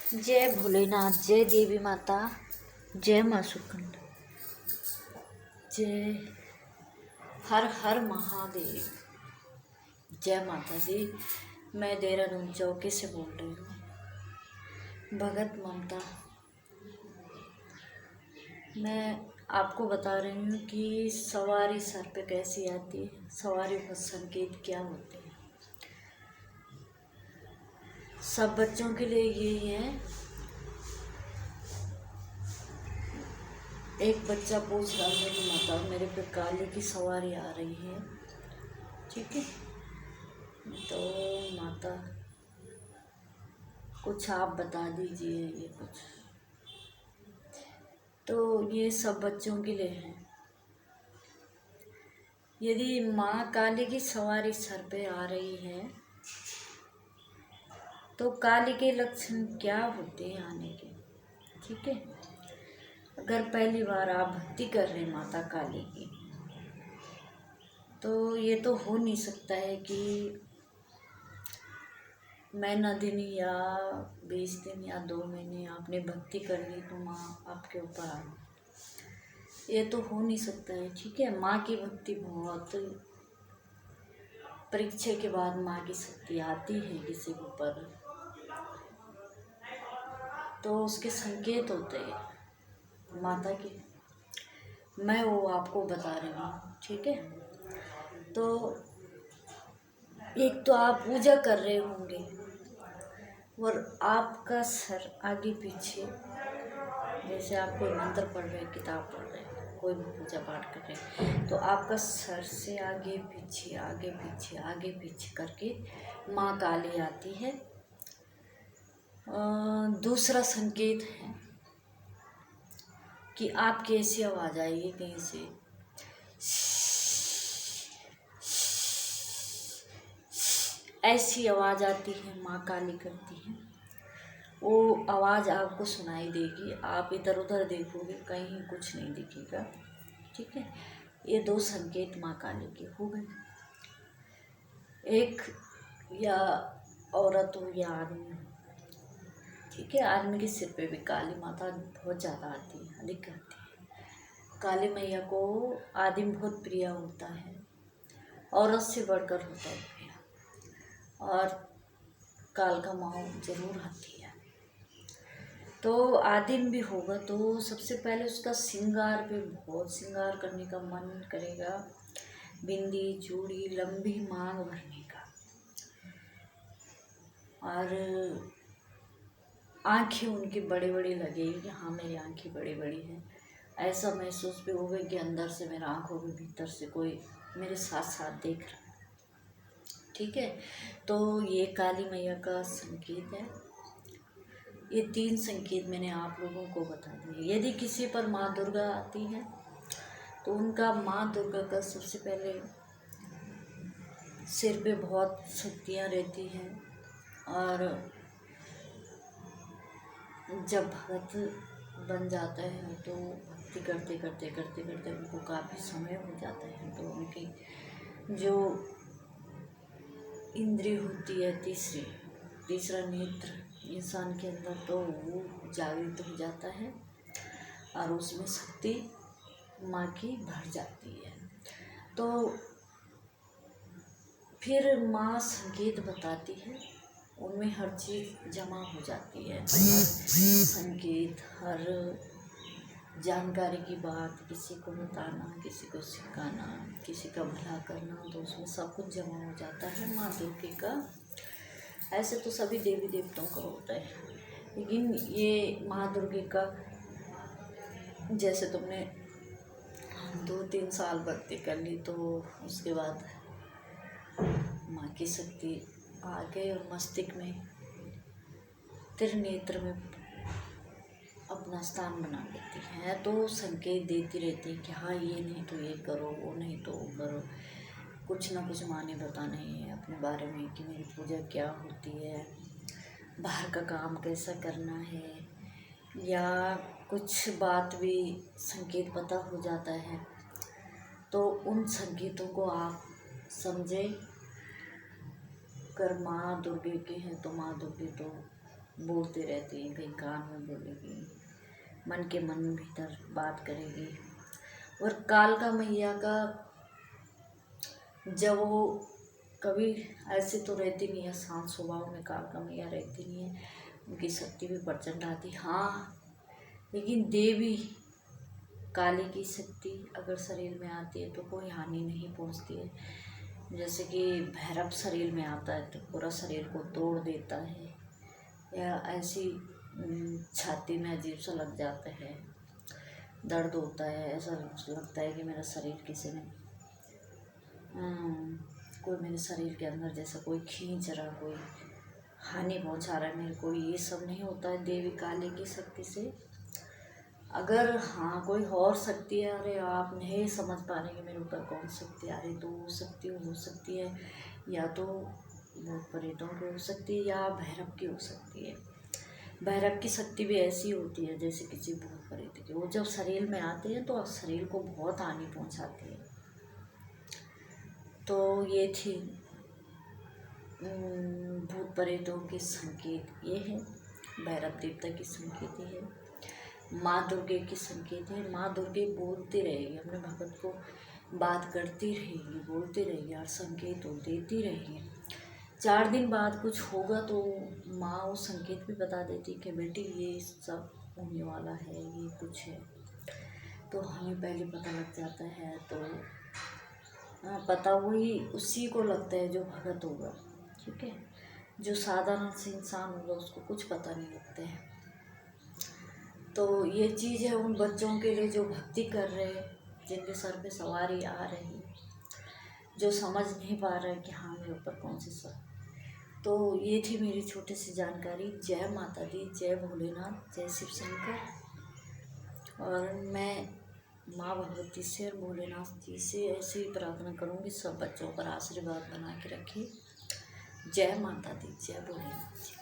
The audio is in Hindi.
जय भोलेनाथ, जय देवी माता, जय माँ सुखंड, जय हर हर महादेव। जय माता दी। मैं देहरादून चौकी से बोल रही हूँ, भगत ममता। मैं आपको बता रही हूँ कि सवारी सर पे कैसी आती है, सवारी का संकेत क्या होते हैं। सब बच्चों के लिए यही है। एक बच्चा पूछ रहा है कि माता मेरे पे काली की सवारी आ रही है, ठीक है। तो माता कुछ आप बता दीजिए, ये कुछ तो ये सब बच्चों के लिए है। यदि माँ काली की सवारी सर पे आ रही है तो काली के लक्षण क्या होते हैं आने के, ठीक है। अगर पहली बार आप भक्ति कर रहे हैं माता काली की, तो ये तो हो नहीं सकता है कि महीना दिन या 20 दिन या 2 महीने आपने भक्ति कर ली तो माँ आपके ऊपर आ गई। ये तो हो नहीं सकता है, ठीक है। माँ की भक्ति बहुत परीक्षा के बाद माँ की शक्ति आती है किसी के ऊपर, तो उसके संकेत होते हैं माता के। मैं वो आपको बता रही हूँ, ठीक है। तो एक तो आप पूजा कर रहे होंगे और आपका सर आगे पीछे, जैसे आप कोई मंत्र पढ़ रहे हैं, किताब पढ़ रहे हैं, कोई भी पूजा पाठ कर रहे हैं, तो आपका सर से आगे पीछे आगे पीछे आगे पीछे करके माँ काली आती है। दूसरा संकेत है कि आपकी ऐसी आवाज़ आएगी कहीं से, ऐसी आवाज़ आती है, माँ काली करती है। वो आवाज़ आपको सुनाई देगी, आप इधर उधर देखोगे कहीं कुछ नहीं दिखेगा, ठीक है। ये 2 संकेत माँ काली के हो गए। एक या औरत हो या आदमी हो, ठीक है। आदमी के सिर पे भी काली माता बहुत ज़्यादा आती है, अधिक आती है। काली मैया को आदमी बहुत प्रिय होता है, औरत से बढ़कर होता है प्रिय, और काल का माँ जरूर आती है। तो आदिम भी होगा तो सबसे पहले उसका श्रृंगार पे बहुत श्रृंगार करने का मन करेगा, बिंदी चूड़ी लंबी मांग भरने का, और आँखें उनकी बड़ी बड़ी लगेगी कि हाँ मेरी आँखें बड़ी बड़ी हैं। ऐसा महसूस भी होगा कि अंदर से मेरा आँखों के भीतर से कोई मेरे साथ साथ देख रहा है, ठीक है। तो ये काली मैया का संकेत है। ये 3 संकेत मैंने आप लोगों को बता दिए। यदि किसी पर माँ दुर्गा आती है तो उनका माँ दुर्गा का सबसे पहले सिर पे बहुत शक्तियाँ रहती हैं, और जब भगत बन जाता है तो भक्ति करते करते करते करते उनको काफ़ी समय हो जाता है, तो उनकी जो इंद्रिय होती है तीसरा नेत्र इंसान के अंदर, तो वो जागृत हो जाता है और उसमें शक्ति माँ की भर जाती है। तो फिर माँ संकेत बताती है, उनमें हर चीज़ जमा हो जाती है। हर संकेत, हर जानकारी की बात, किसी को बताना, किसी को सिखाना, किसी का भला करना, तो उसमें सब कुछ जमा हो जाता है माँ दुर्गा का। ऐसे तो सभी देवी देवताओं का होता है, लेकिन ये माँ दुर्गा का, जैसे तुमने 2-3 साल भक्ति कर ली तो उसके बाद माँ की शक्ति आ गई और मस्तिष्क में, त्रिनेत्र में अपना स्थान बना लेती है। तो संकेत देती रहती है कि हाँ ये नहीं तो ये करो, वो नहीं तो वो करो। कुछ ना कुछ माँ ने बताना ही है अपने बारे में कि मेरी पूजा क्या होती है, बाहर का काम कैसा करना है, या कुछ बात भी संकेत पता हो जाता है। तो उन संकेतों को आप समझे कर माँ दुर्गे के हैं तो माँ दुर्गे तो बोलते रहती हैं, कहीं कान में बोलेगी, मन के मन भीतर बात करेगी। और कालका मैया का जब वो कभी ऐसे तो रहती नहीं है, शांत स्वभाव में कालका मैया रहती नहीं है, उनकी शक्ति भी प्रचंड आती। हाँ, लेकिन देवी काली की शक्ति अगर शरीर में आती है तो कोई हानि नहीं पहुंचती है। जैसे कि भैरव शरीर में आता है तो पूरा शरीर को तोड़ देता है, या ऐसी छाती में अजीब सा लग जाता है, दर्द होता है, ऐसा लगता है कि मेरा शरीर किसी ने कोई मेरे शरीर के अंदर जैसा कोई खींच रहा, कोई हानि पहुंचा रहा है मेरे को। ये सब नहीं होता है देवी काली की शक्ति से। अगर हाँ कोई और शक्ति है, अरे आप नहीं समझ पा रहे कि मेरे ऊपर कौन शक्ति आ रही, तो वो शक्ति हो सकती है या तो भूत प्रेतों की हो सकती है या भैरव की हो सकती है। भैरव की शक्ति भी ऐसी होती है जैसे किसी भूत प्रेत की, वो जब शरीर में आते हैं तो शरीर को बहुत हानि पहुंचाती है। तो ये थी भूत प्रेतों के संकेत, ये है भैरव देवता की संकेत है, माँ दुर्गे की संकेत है। माँ दुर्गे बोलती रहेगी, अपने भगत को बात करती रहेगी, बोलती रहेगी और संकेत वो देती रहेगी। 4 दिन बाद कुछ होगा तो माँ वो संकेत भी बता देती कि बेटी ये सब होने वाला है, ये कुछ है, तो हमें पहले पता लग जाता है। तो पता वही उसी को लगता है जो भगत होगा, ठीक है। जो साधारण से इंसान होगा उसको कुछ पता नहीं लगता है। तो ये चीज़ है उन बच्चों के लिए जो भक्ति कर रहे हैं, जिनके सर पे सवारी आ रही, जो समझ नहीं पा रहे कि हाँ मेरे ऊपर कौन सी सर। तो ये थी मेरी छोटी सी जानकारी। जय माता दी, जय भोलेनाथ, जय शिव शंकर। और मैं माँ भगवती से और भोलेनाथ जी से ऐसे ही प्रार्थना करूँगी सब बच्चों पर आशीर्वाद बना के रखे। जय माता दी, जय भोलेनाथ जी।